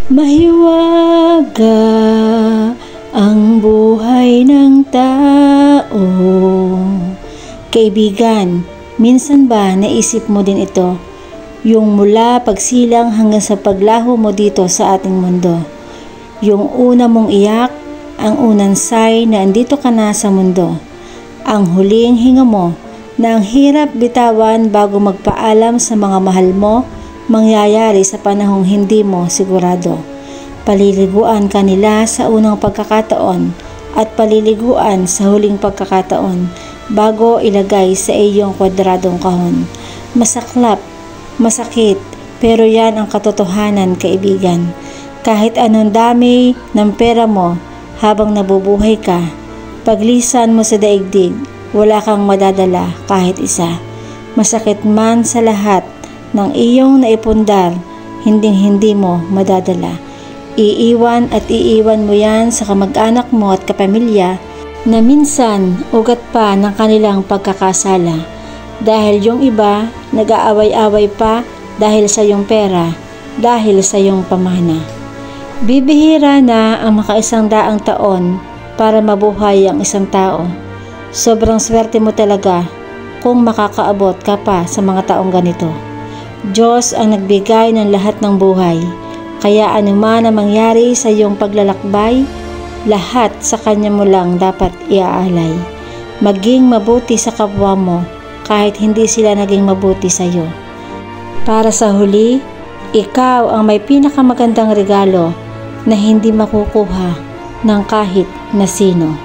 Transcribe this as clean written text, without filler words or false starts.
Mahiwaga ang buhay ng tao. Kaibigan, minsan ba naisip mo din ito? Yung mula pagsilang hanggang sa paglaho mo dito sa ating mundo. Yung una mong iyak, ang unang sign na andito ka na sa mundo. Ang huling hinga mo na ang hirap bitawan bago magpaalam sa mga mahal mo, mangyayari sa panahong hindi mo sigurado. Paliliguan ka nila sa unang pagkakataon at paliliguan sa huling pagkakataon bago ilagay sa iyong kwadradong kahon. Masaklap, masakit, pero yan ang katotohanan, kaibigan. Kahit anong dami ng pera mo habang nabubuhay ka, paglisan mo sa daigdig, wala kang madadala kahit isa. Masakit man sa lahat ng iyong naipundar, hinding-hindi mo madadala. Iiwan at iiwan mo yan sa kamag-anak mo at kapamilya na minsan ugat pa ng kanilang pagkakasala. Dahil yung iba nag-aaway-away pa dahil sa iyong pera, dahil sa iyong pamana. Bibihira na ang makaisang daang taon para mabuhay ang isang tao. Sobrang swerte mo talaga kung makakaabot ka pa sa mga taong ganito. Diyos ang nagbigay ng lahat ng buhay, kaya anuman ang mangyari sa iyong paglalakbay, lahat sa Kanya mo lang dapat iaalay. Maging mabuti sa kapwa mo kahit hindi sila naging mabuti sa iyo. Para sa huli, ikaw ang may pinakamagandang regalo na hindi makukuha ng kahit na sino.